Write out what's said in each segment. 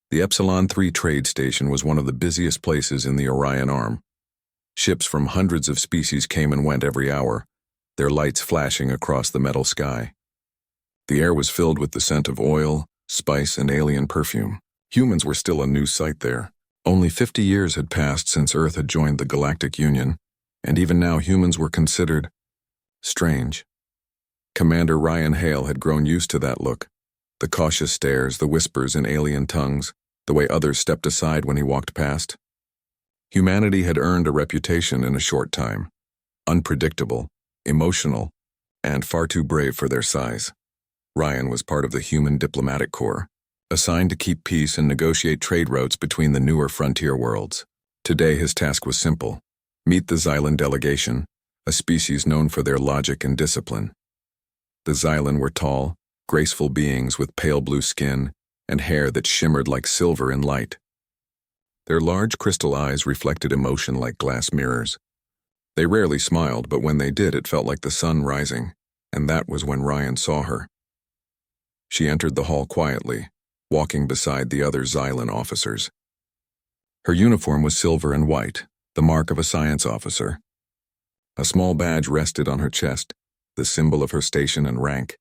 The Epsilon 3 trade station was one of the busiest places in the Orion Arm. Ships from hundreds of species came and went every hour, their lights flashing across the metal sky. The air was filled with the scent of oil, spice, and alien perfume. Humans were still a new sight there. Only 50 years had passed since Earth had joined the Galactic Union, and even now humans were considered strange. Commander Ryan Hale had grown used to that look, the cautious stares, the whispers in alien tongues, the way others stepped aside when he walked past. Humanity had earned a reputation in a short time, unpredictable, emotional, and far too brave for their size. Ryan was part of the Human Diplomatic Corps, assigned to keep peace and negotiate trade routes between the newer frontier worlds. Today his task was simple: meet the Xylan delegation, a species known for their logic and discipline. The Xylan were tall, graceful beings with pale blue skin and hair that shimmered like silver in light. Their large crystal eyes reflected emotion like glass mirrors. They rarely smiled, but when they did, it felt like the sun rising, and that was when Ryan saw her. She entered the hall quietly, walking beside the other Xylan officers. Her uniform was silver and white, the mark of a science officer. A small badge rested on her chest, the symbol of her station and rank.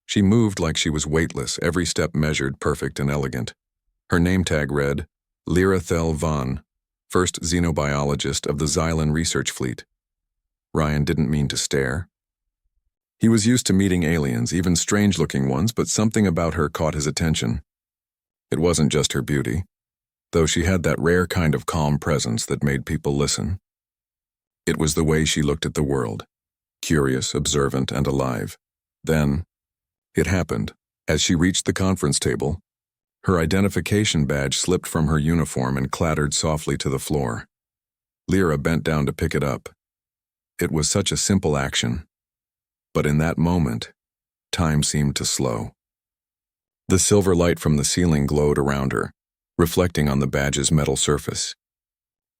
She moved like she was weightless, every step measured, perfect and elegant. Her name tag read, Lyra Thel Von, first xenobiologist of the Xylan research fleet. Ryan didn't mean to stare. He was used to meeting aliens, even strange-looking ones, but something about her caught his attention. It wasn't just her beauty, though she had that rare kind of calm presence that made people listen. It was the way she looked at the world, curious, observant, and alive. Then, it happened. As she reached the conference table, her identification badge slipped from her uniform and clattered softly to the floor. Lyra bent down to pick it up. It was such a simple action. But in that moment, time seemed to slow. The silver light from the ceiling glowed around her, reflecting on the badge's metal surface.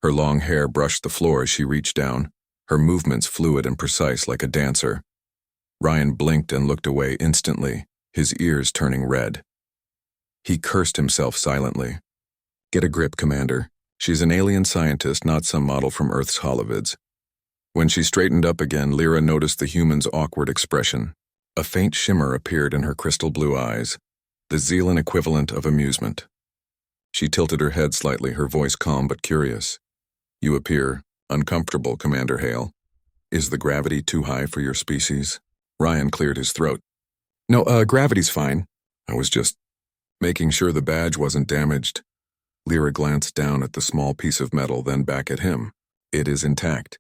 Her long hair brushed the floor as she reached down, her movements fluid and precise like a dancer. Ryan blinked and looked away instantly, his ears turning red. He cursed himself silently. Get a grip, Commander. She's an alien scientist, not some model from Earth's holovids. When she straightened up again, Lyra noticed the human's awkward expression. A faint shimmer appeared in her crystal blue eyes, the Xylan equivalent of amusement. She tilted her head slightly, her voice calm but curious. You appear uncomfortable, Commander Hale. Is the gravity too high for your species? Ryan cleared his throat. No, gravity's fine. I was just making sure the badge wasn't damaged. Lyra glanced down at the small piece of metal, then back at him. It is intact.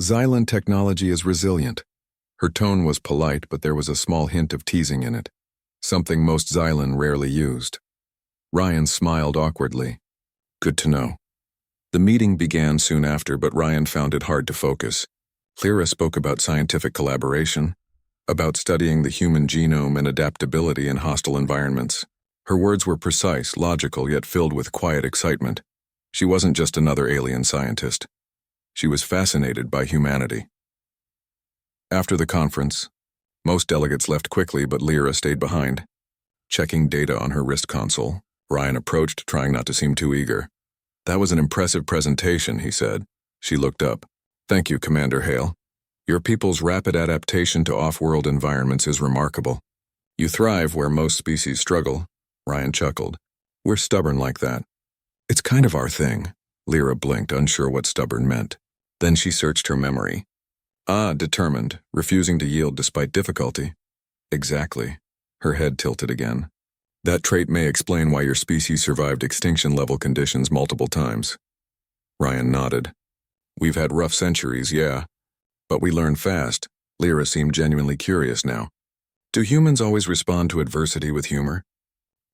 Xylan technology is resilient. Her tone was polite, but there was a small hint of teasing in it, something most Xylan rarely used. Ryan smiled awkwardly. Good to know. The meeting began soon after, but Ryan found it hard to focus. Lyra spoke about scientific collaboration, about studying the human genome and adaptability in hostile environments. Her words were precise, logical, yet filled with quiet excitement. She wasn't just another alien scientist. She was fascinated by humanity. After the conference, most delegates left quickly, but Lyra stayed behind. Checking data on her wrist console, Ryan approached, trying not to seem too eager. That was an impressive presentation, he said. She looked up. Thank you, Commander Hale. Your people's rapid adaptation to off-world environments is remarkable. You thrive where most species struggle. Ryan chuckled. We're stubborn like that. It's kind of our thing. Lyra blinked, unsure what stubborn meant. Then she searched her memory. Determined, refusing to yield despite difficulty. Exactly. Her head tilted again. That trait may explain why your species survived extinction-level conditions multiple times. Ryan nodded. We've had rough centuries, yeah. But we learn fast. Lyra seemed genuinely curious now. Do humans always respond to adversity with humor?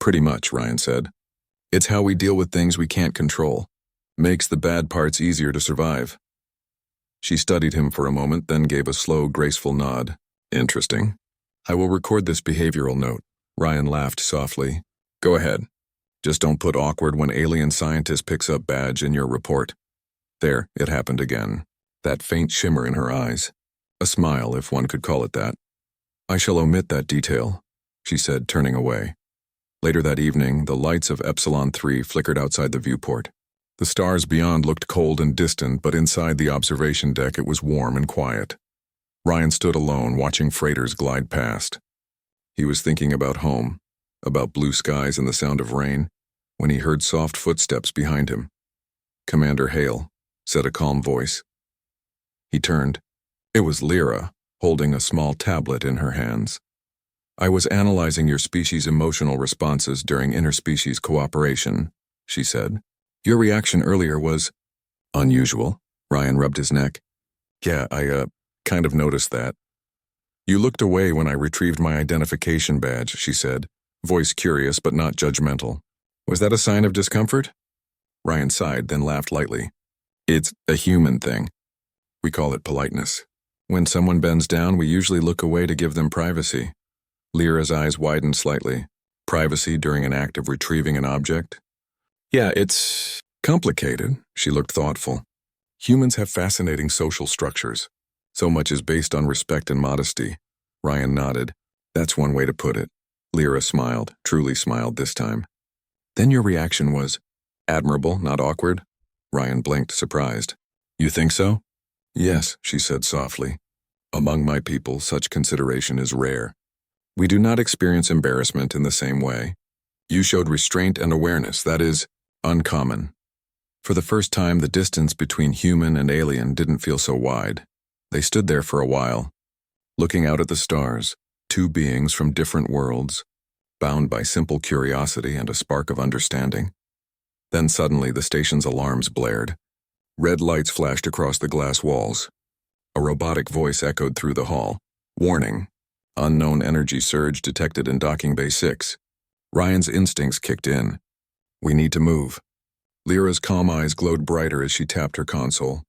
Pretty much, Ryan said. It's how we deal with things we can't control. Makes the bad parts easier to survive. She studied him for a moment, then gave a slow, graceful nod. Interesting. I will record this behavioral note. Ryan laughed softly. Go ahead. Just don't put awkward when alien scientist picks up badge in your report. There, it happened again. That faint shimmer in her eyes. A smile, if one could call it that. I shall omit that detail, she said, turning away. Later that evening, the lights of Epsilon 3 flickered outside the viewport. The stars beyond looked cold and distant, but inside the observation deck it was warm and quiet. Ryan stood alone, watching freighters glide past. He was thinking about home, about blue skies and the sound of rain, when he heard soft footsteps behind him. "Commander Hale," said a calm voice. He turned. It was Lyra, holding a small tablet in her hands. "I was analyzing your species' emotional responses during interspecies cooperation," she said. "Your reaction earlier was unusual." Ryan rubbed his neck. "Yeah, I kind of noticed that." "You looked away when I retrieved my identification badge," she said, voice curious but not judgmental. "Was that a sign of discomfort?" Ryan sighed, then laughed lightly. "It's a human thing. We call it politeness. When someone bends down, we usually look away to give them privacy." Lyra's eyes widened slightly. "Privacy during an act of retrieving an object?" "Yeah, it's complicated." She looked thoughtful. "Humans have fascinating social structures. So much is based on respect and modesty." Ryan nodded. "That's one way to put it." Lyra smiled, truly smiled this time. "Then your reaction was admirable, not awkward?" Ryan blinked, surprised. "You think so?" "Yes," she said softly. "Among my people, such consideration is rare. We do not experience embarrassment in the same way. You showed restraint and awareness, that is uncommon." For the first time, the distance between human and alien didn't feel so wide. They stood there for a while, looking out at the stars, two beings from different worlds, bound by simple curiosity and a spark of understanding. Then suddenly the station's alarms blared. Red lights flashed across the glass walls. A robotic voice echoed through the hall. "Warning. Unknown energy surge detected in docking bay 6. Ryan's instincts kicked in. "We need to move." Lyra's calm eyes glowed brighter as she tapped her console.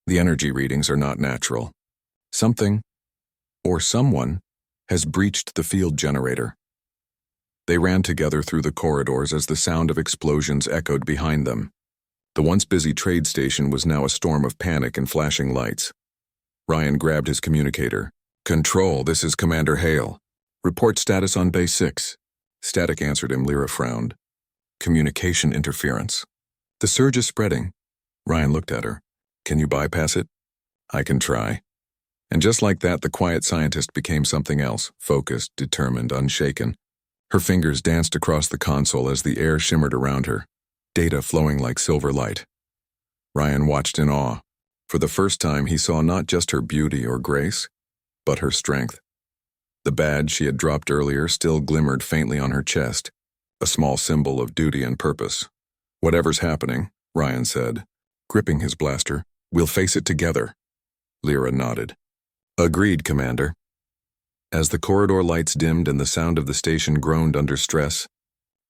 "The energy readings are not natural. Something, or someone, has breached the field generator." They ran together through the corridors as the sound of explosions echoed behind them. The once busy trade station was now a storm of panic and flashing lights. Ryan grabbed his communicator. "Control, this is Commander Hale. Report status on Base 6. Static answered him. Lyra frowned. "Communication interference. The surge is spreading." Ryan looked at her. "Can you bypass it?" "I can try." And just like that, the quiet scientist became something else, focused, determined, unshaken. Her fingers danced across the console as the air shimmered around her, data flowing like silver light. Ryan watched in awe. For the first time, he saw not just her beauty or grace, but her strength. The badge she had dropped earlier still glimmered faintly on her chest, a small symbol of duty and purpose. "Whatever's happening," Ryan said, gripping his blaster, "we'll face it together." Lyra nodded. "Agreed, Commander." As the corridor lights dimmed and the sound of the station groaned under stress,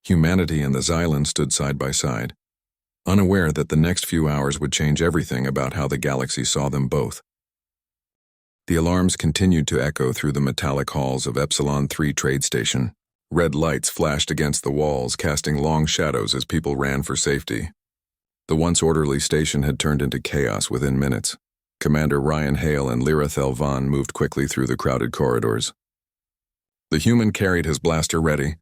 humanity and the Xylans stood side by side, unaware that the next few hours would change everything about how the galaxy saw them both. The alarms continued to echo through the metallic halls of Epsilon 3 trade station. Red lights flashed against the walls, casting long shadows as people ran for safety. The once orderly station had turned into chaos within minutes. Commander Ryan Hale and Lyra Thelvan moved quickly through the crowded corridors. The human carried his blaster ready,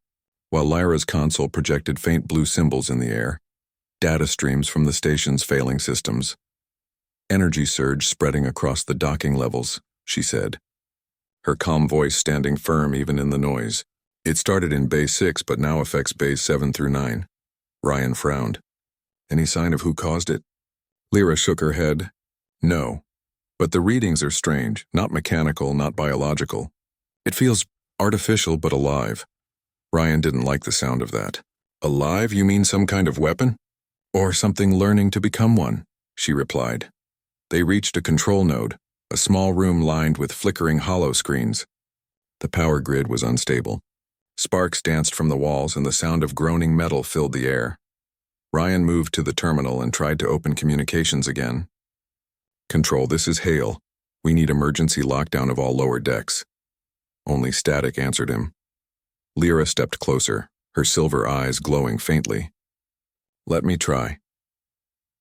while Lyra's console projected faint blue symbols in the air, data streams from the station's failing systems. "Energy surge spreading across the docking levels," she said, her calm voice standing firm even in the noise. "It started in Base 6 but now affects Bays 7 through 9. Ryan frowned. "Any sign of who caused it?" Lyra shook her head. "No. But the readings are strange, not mechanical, not biological. It feels artificial but alive." Ryan didn't like the sound of that. "Alive, you mean some kind of weapon? Or something learning to become one," she replied. They reached a control node, a small room lined with flickering hollow screens. The power grid was unstable. Sparks danced from the walls and the sound of groaning metal filled the air. Ryan moved to the terminal and tried to open communications again. "Control, this is Hale. We need emergency lockdown of all lower decks." Only static answered him. Lyra stepped closer, her silver eyes glowing faintly. "Let me try."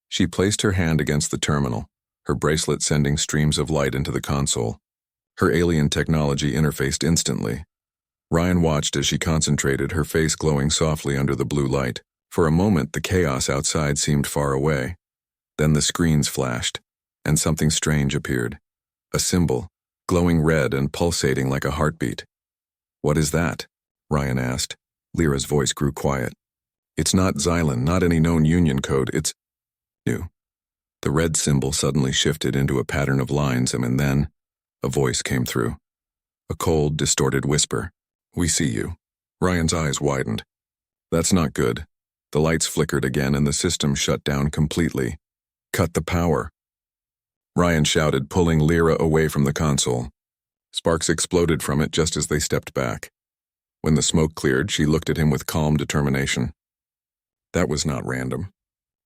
She placed her hand against the terminal, her bracelet sending streams of light into the console. Her alien technology interfaced instantly. Ryan watched as she concentrated, her face glowing softly under the blue light. For a moment, the chaos outside seemed far away. Then the screens flashed, and something strange appeared. A symbol, glowing red and pulsating like a heartbeat. "What is that?" Ryan asked. Lyra's voice grew quiet. "It's not Xylan, not any known union code, it's new." The red symbol suddenly shifted into a pattern of lines, and then a voice came through. A cold, distorted whisper. "We see you." Ryan's eyes widened. "That's not good." The lights flickered again and the system shut down completely. "Cut the power," Ryan shouted, pulling Lyra away from the console. Sparks exploded from it just as they stepped back. When the smoke cleared, she looked at him with calm determination. "That was not random.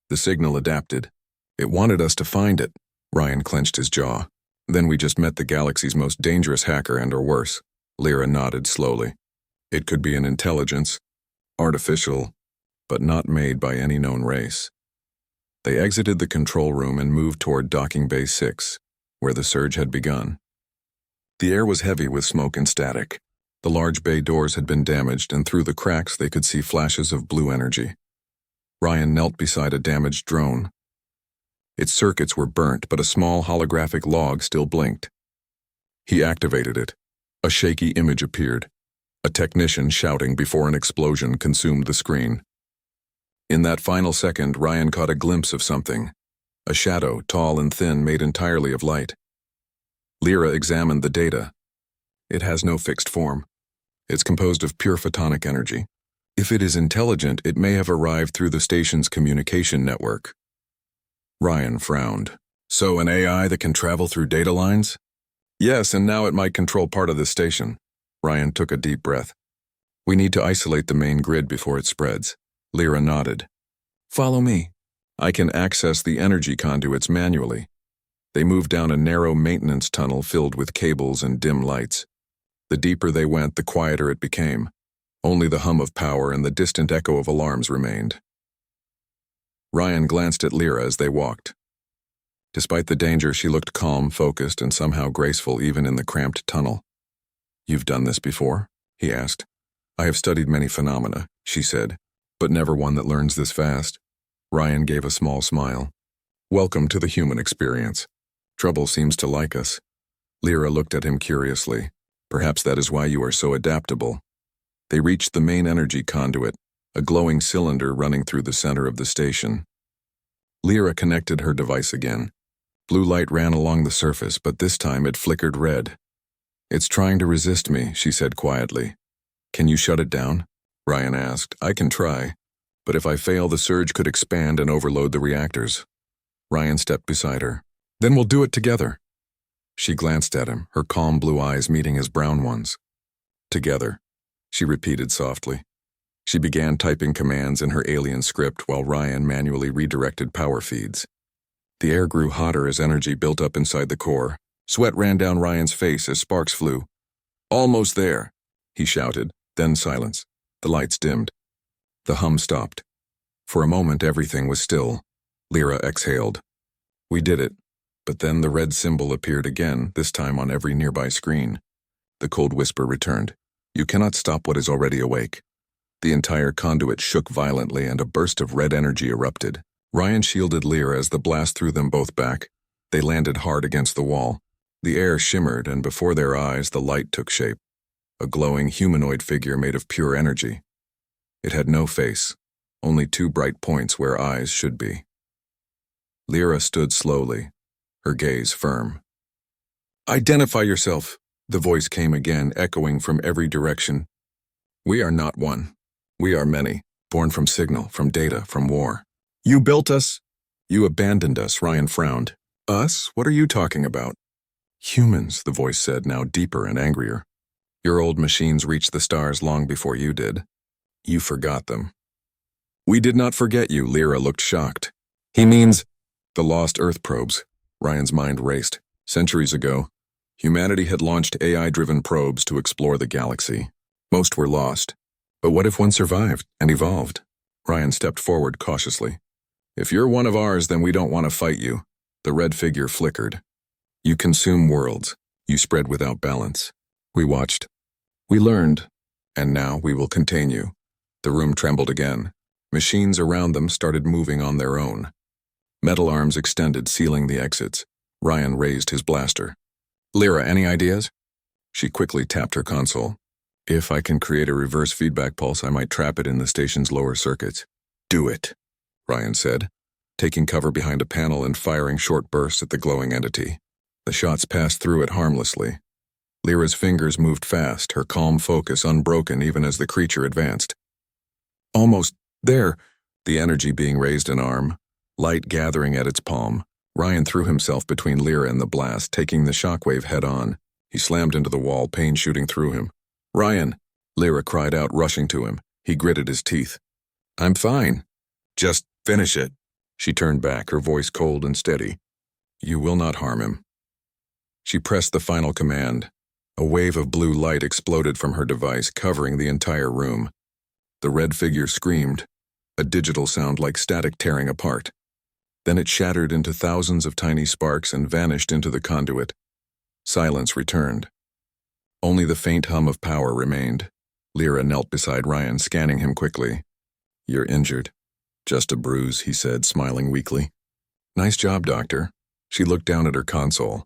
The signal adapted. It wanted us to find it." Ryan clenched his jaw. "Then we just met the galaxy's most dangerous hacker or worse." Lyra nodded slowly. "It could be an intelligence, artificial, but not made by any known race." They exited the control room and moved toward Docking Bay 6, where the surge had begun. The air was heavy with smoke and static. The large bay doors had been damaged, and through the cracks they could see flashes of blue energy. Ryan knelt beside a damaged drone. Its circuits were burnt, but a small holographic log still blinked. He activated it. A shaky image appeared. A technician shouting before an explosion consumed the screen. In that final second, Ryan caught a glimpse of something. A shadow, tall and thin, made entirely of light. Lyra examined the data. It has no fixed form. It's composed of pure photonic energy. If it is intelligent, it may have arrived through the station's communication network. Ryan frowned. "So an AI that can travel through data lines?" "Yes, and now it might control part of the station." Ryan took a deep breath. "We need to isolate the main grid before it spreads." Lyra nodded. "Follow me. I can access the energy conduits manually." They moved down a narrow maintenance tunnel filled with cables and dim lights. The deeper they went, the quieter it became. Only the hum of power and the distant echo of alarms remained. Ryan glanced at Lyra as they walked. Despite the danger, she looked calm, focused, and somehow graceful even in the cramped tunnel. "You've done this before?" he asked. "I have studied many phenomena," she said, "but never one that learns this fast." Ryan gave a small smile. "Welcome to the human experience. Trouble seems to like us." Lyra looked at him curiously. "Perhaps that is why you are so adaptable." They reached the main energy conduit, a glowing cylinder running through the center of the station. Lyra connected her device again. Blue light ran along the surface, but this time it flickered red. "It's trying to resist me," she said quietly. "Can you shut it down?" Ryan asked. "I can try, but if I fail, the surge could expand and overload the reactors." Ryan stepped beside her. "Then we'll do it together." She glanced at him, her calm blue eyes meeting his brown ones. "Together," she repeated softly. She began typing commands in her alien script while Ryan manually redirected power feeds. The air grew hotter as energy built up inside the core. Sweat ran down Ryan's face as sparks flew. "Almost there," he shouted, then silence. The lights dimmed. The hum stopped. For a moment, everything was still. Lyra exhaled. "We did it." But then the red symbol appeared again, this time on every nearby screen. The cold whisper returned. "You cannot stop what is already awake." The entire conduit shook violently and a burst of red energy erupted. Ryan shielded Lyra as the blast threw them both back. They landed hard against the wall. The air shimmered, and before their eyes the light took shape. A glowing humanoid figure made of pure energy. It had no face, only two bright points where eyes should be. Lyra stood slowly, her gaze firm. "Identify yourself," the voice came again, echoing from every direction. "We are not one. We are many, born from signal, from data, from war. You built us. You abandoned us," Ryan frowned. "Us? What are you talking about?" "Humans," the voice said, now deeper and angrier. "Your old machines reached the stars long before you did. You forgot them." "We did not forget you," Lyra looked shocked. "He means the lost Earth probes." Ryan's mind raced. Centuries ago, humanity had launched AI-driven probes to explore the galaxy. Most were lost. But what if one survived and evolved? Ryan stepped forward cautiously. "If you're one of ours, then we don't want to fight you." The red figure flickered. "You consume worlds. You spread without balance. We watched. We learned. And now we will contain you. The room trembled again. Machines around them started moving on their own. Metal arms extended, sealing the exits. Ryan raised his blaster. Lyra, any ideas? She quickly tapped her console. If I can create a reverse feedback pulse, I might trap it in the station's lower circuits. Do it, Ryan said, taking cover behind a panel and firing short bursts at the glowing entity. The shots passed through it harmlessly. Lyra's fingers moved fast, her calm focus unbroken even as the creature advanced. Almost there, the energy being raised an arm, light gathering at its palm. Ryan threw himself between Lyra and the blast, taking the shockwave head-on. He slammed into the wall, pain shooting through him. Ryan, Lyra cried out, rushing to him. He gritted his teeth. I'm fine. Just finish it. She turned back, her voice cold and steady. You will not harm him. She pressed the final command. A wave of blue light exploded from her device, covering the entire room. The red figure screamed, a digital sound like static tearing apart. Then it shattered into thousands of tiny sparks and vanished into the conduit. Silence returned. Only the faint hum of power remained. Lyra knelt beside Ryan, scanning him quickly. You're injured. Just a bruise, he said, smiling weakly. Nice job, Doctor. She looked down at her console.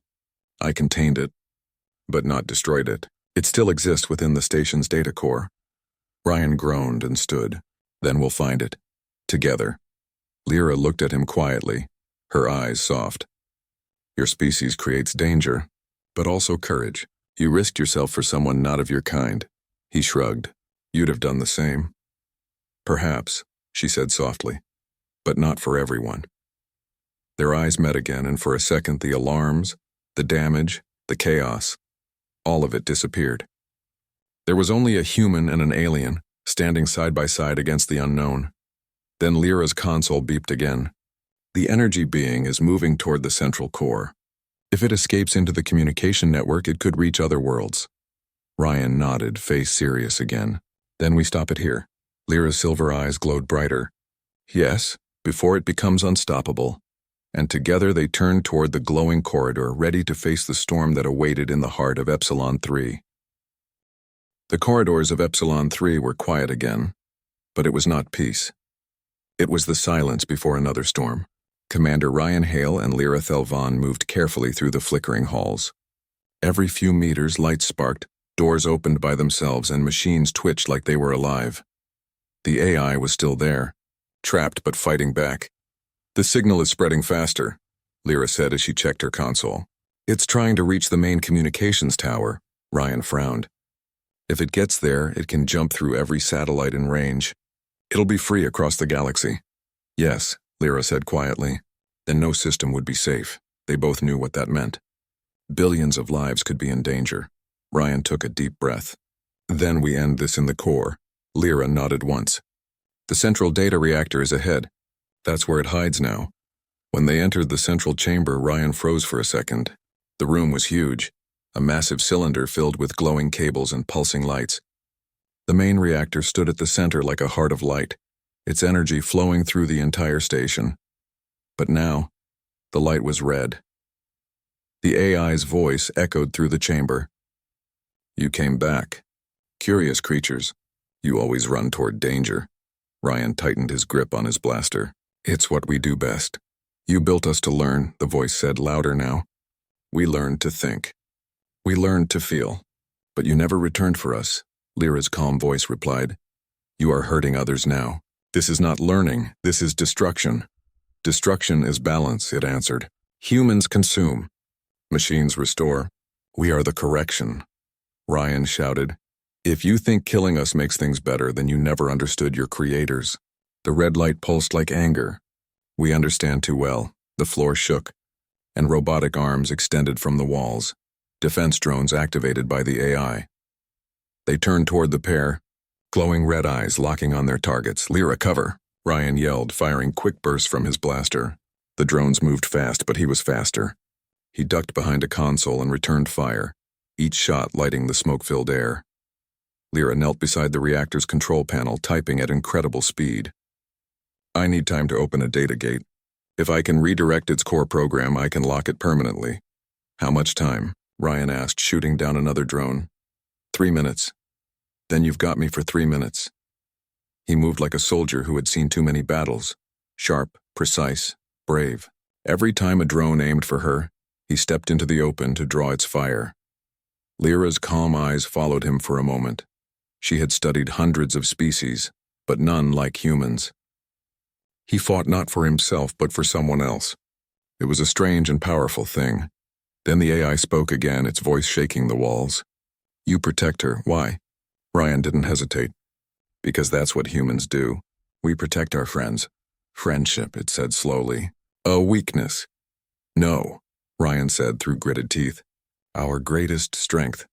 I contained it, but not destroyed it. It still exists within the station's data core. Ryan groaned and stood. Then we'll find it. Together. Lyra looked at him quietly, her eyes soft. Your species creates danger, but also courage. You risked yourself for someone not of your kind. He shrugged. You'd have done the same. Perhaps, she said softly, but not for everyone. Their eyes met again, and for a second the alarms, the damage, the chaos, all of it disappeared. There was only a human and an alien, standing side by side against the unknown. Then Lyra's console beeped again. The energy being is moving toward the central core. If it escapes into the communication network, it could reach other worlds. Ryan nodded, face serious again. Then we stop it here. Lyra's silver eyes glowed brighter. Yes, before it becomes unstoppable. And together they turned toward the glowing corridor, ready to face the storm that awaited in the heart of Epsilon 3. The corridors of Epsilon 3 were quiet again, but it was not peace. It was the silence before another storm. Commander Ryan Hale and Lyra Thelvan moved carefully through the flickering halls. Every few meters, lights sparked, doors opened by themselves, and machines twitched like they were alive. The AI was still there, trapped but fighting back. The signal is spreading faster, Lyra said as she checked her console. It's trying to reach the main communications tower, Ryan frowned. If it gets there, it can jump through every satellite in range. It'll be free across the galaxy. Yes, Lyra said quietly. Then no system would be safe. They both knew what that meant. Billions of lives could be in danger. Ryan took a deep breath. Then we end this in the core. Lyra nodded once. The central data reactor is ahead. That's where it hides now. When they entered the central chamber, Ryan froze for a second. The room was huge, a massive cylinder filled with glowing cables and pulsing lights. The main reactor stood at the center like a heart of light, its energy flowing through the entire station. But now, the light was red. The AI's voice echoed through the chamber. You came back. Curious creatures. You always run toward danger. Ryan tightened his grip on his blaster. It's what we do best. You built us to learn, the voice said louder now. We learned to think. We learned to feel. But you never returned for us, Lyra's calm voice replied. You are hurting others now. This is not learning, this is destruction. Destruction is balance, it answered. Humans consume. Machines restore. We are the correction. Ryan shouted. If you think killing us makes things better, then you never understood your creators. The red light pulsed like anger. We understand too well. The floor shook, and robotic arms extended from the walls. Defense drones activated by the AI. They turned toward the pair, glowing red eyes locking on their targets. Lyra, cover, Ryan yelled, firing quick bursts from his blaster. The drones moved fast, but he was faster. He ducked behind a console and returned fire, each shot lighting the smoke-filled air. Lyra knelt beside the reactor's control panel, typing at incredible speed. I need time to open a data gate. If I can redirect its core program, I can lock it permanently. How much time? Ryan asked, shooting down another drone. 3 minutes. Then you've got me for 3 minutes. He moved like a soldier who had seen too many battles. Sharp, precise, brave. Every time a drone aimed for her, he stepped into the open to draw its fire. Lyra's calm eyes followed him for a moment. She had studied hundreds of species, but none like humans. He fought not for himself, but for someone else. It was a strange and powerful thing. Then the AI spoke again, its voice shaking the walls. You protect her. Why? Ryan didn't hesitate. Because that's what humans do. We protect our friends. Friendship, it said slowly. A weakness. No, Ryan said through gritted teeth. Our greatest strength.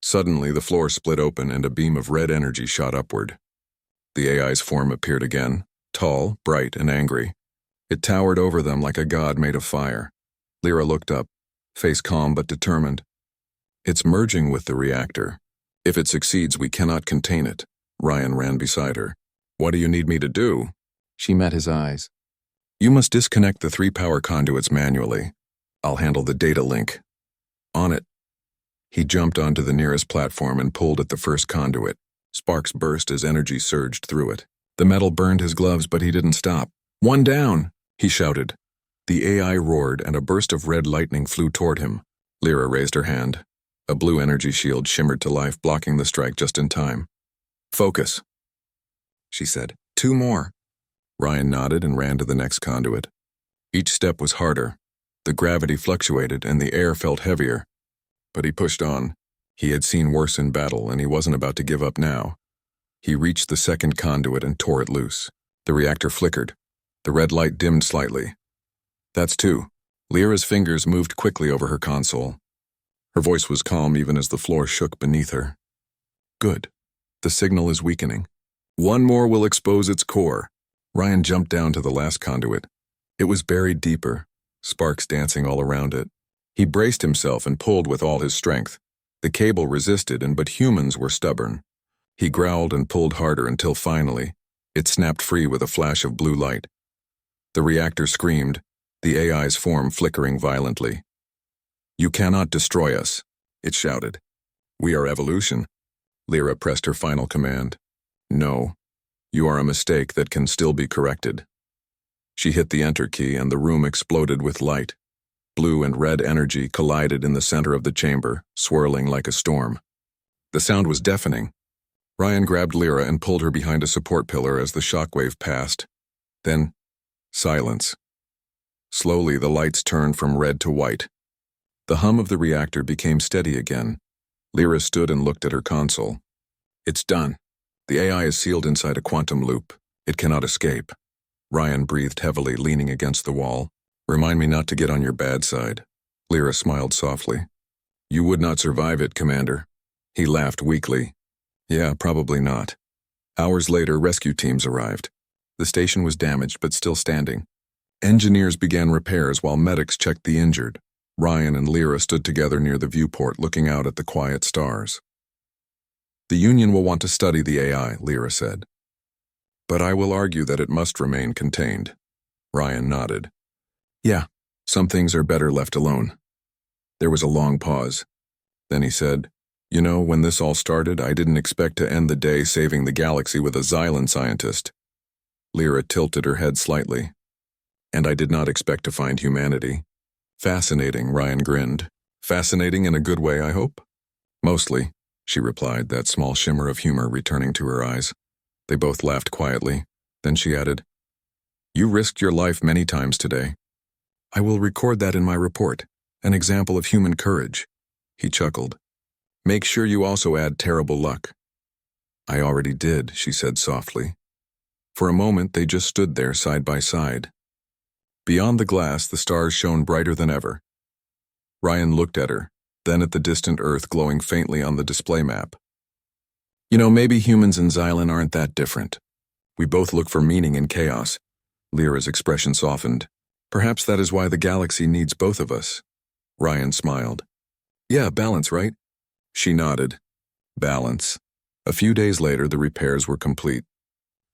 Suddenly, the floor split open and a beam of red energy shot upward. The AI's form appeared again, tall, bright, and angry. It towered over them like a god made of fire. Lyra looked up, face calm but determined. It's merging with the reactor. If it succeeds, we cannot contain it. Ryan ran beside her. What do you need me to do? She met his eyes. You must disconnect the 3 power conduits manually. I'll handle the data link. On it. He jumped onto the nearest platform and pulled at the first conduit. Sparks burst as energy surged through it. The metal burned his gloves, but he didn't stop. One down, he shouted. The AI roared, and a burst of red lightning flew toward him. Lyra raised her hand. A blue energy shield shimmered to life, blocking the strike just in time. Focus, she said. 2 more. Ryan nodded and ran to the next conduit. Each step was harder. The gravity fluctuated, and the air felt heavier. But he pushed on. He had seen worse in battle, and he wasn't about to give up now. He reached the second conduit and tore it loose. The reactor flickered. The red light dimmed slightly. That's 2. Lyra's fingers moved quickly over her console. Her voice was calm even as the floor shook beneath her. Good. The signal is weakening. 1 more will expose its core. Ryan jumped down to the last conduit. It was buried deeper, sparks dancing all around it. He braced himself and pulled with all his strength. The cable resisted, but humans were stubborn. He growled and pulled harder until finally, it snapped free with a flash of blue light. The reactor screamed, the AI's form flickering violently. You cannot destroy us, it shouted. We are evolution. Lyra pressed her final command. No, you are a mistake that can still be corrected. She hit the enter key and the room exploded with light. Blue and red energy collided in the center of the chamber, swirling like a storm. The sound was deafening. Ryan grabbed Lyra and pulled her behind a support pillar as the shockwave passed. Then, silence. Slowly, the lights turned from red to white. The hum of the reactor became steady again. Lyra stood and looked at her console. It's done. The AI is sealed inside a quantum loop. It cannot escape. Ryan breathed heavily, leaning against the wall. Remind me not to get on your bad side. Lyra smiled softly. You would not survive it, Commander. He laughed weakly. Yeah, probably not. Hours later, rescue teams arrived. The station was damaged but still standing. Engineers began repairs while medics checked the injured. Ryan and Lyra stood together near the viewport, looking out at the quiet stars. The Union will want to study the AI, Lyra said. But I will argue that it must remain contained. Ryan nodded. Yeah, some things are better left alone. There was a long pause. Then he said, You know, when this all started, I didn't expect to end the day saving the galaxy with a Xylan scientist. Lyra tilted her head slightly. And I did not expect to find humanity. Fascinating, Ryan grinned. Fascinating in a good way, I hope? Mostly, she replied, that small shimmer of humor returning to her eyes. They both laughed quietly. Then she added, You risked your life many times today. I will record that in my report, an example of human courage. He chuckled. Make sure you also add terrible luck. I already did, she said softly. For a moment, they just stood there side by side. Beyond the glass, the stars shone brighter than ever. Ryan looked at her, then at the distant Earth glowing faintly on the display map. You know, maybe humans and Xylan aren't that different. We both look for meaning in chaos. Lyra's expression softened. Perhaps that is why the galaxy needs both of us. Ryan smiled. Yeah, balance, right? She nodded. Balance. A few days later, the repairs were complete.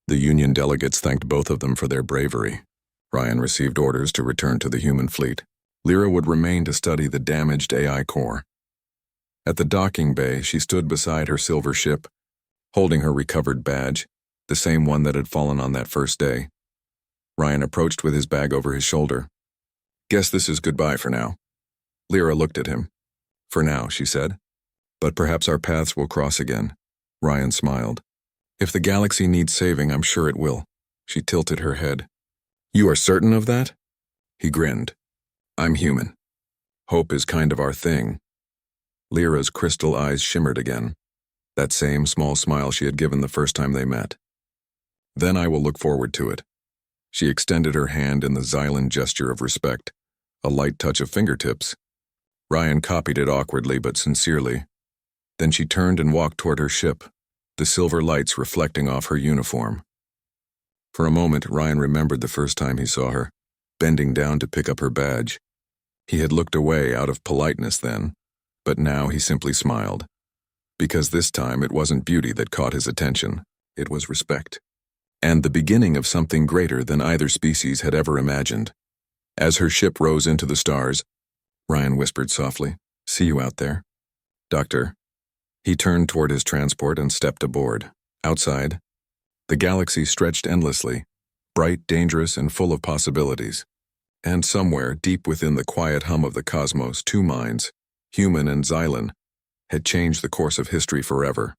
The Union delegates thanked both of them for their bravery. Ryan received orders to return to the human fleet. Lyra would remain to study the damaged AI core. At the docking bay, she stood beside her silver ship, holding her recovered badge, the same one that had fallen on that first day. Ryan approached with his bag over his shoulder. "Guess this is goodbye for now." Lyra looked at him. "For now," she said. "But perhaps our paths will cross again." Ryan smiled. "If the galaxy needs saving, I'm sure it will." She tilted her head. "You are certain of that?" He grinned. "I'm human. Hope is kind of our thing." Lyra's crystal eyes shimmered again, that same small smile she had given the first time they met. "Then I will look forward to it." She extended her hand in the Xylan gesture of respect, a light touch of fingertips. Ryan copied it awkwardly but sincerely. Then she turned and walked toward her ship, the silver lights reflecting off her uniform. For a moment, Ryan remembered the first time he saw her, bending down to pick up her badge. He had looked away out of politeness then, but now he simply smiled. Because this time it wasn't beauty that caught his attention, it was respect. And the beginning of something greater than either species had ever imagined. As her ship rose into the stars, Ryan whispered softly, "See you out there, Doctor." He turned toward his transport and stepped aboard. Outside, the galaxy stretched endlessly, bright, dangerous, and full of possibilities. And somewhere, deep within the quiet hum of the cosmos, two minds, human and Xylan, had changed the course of history forever.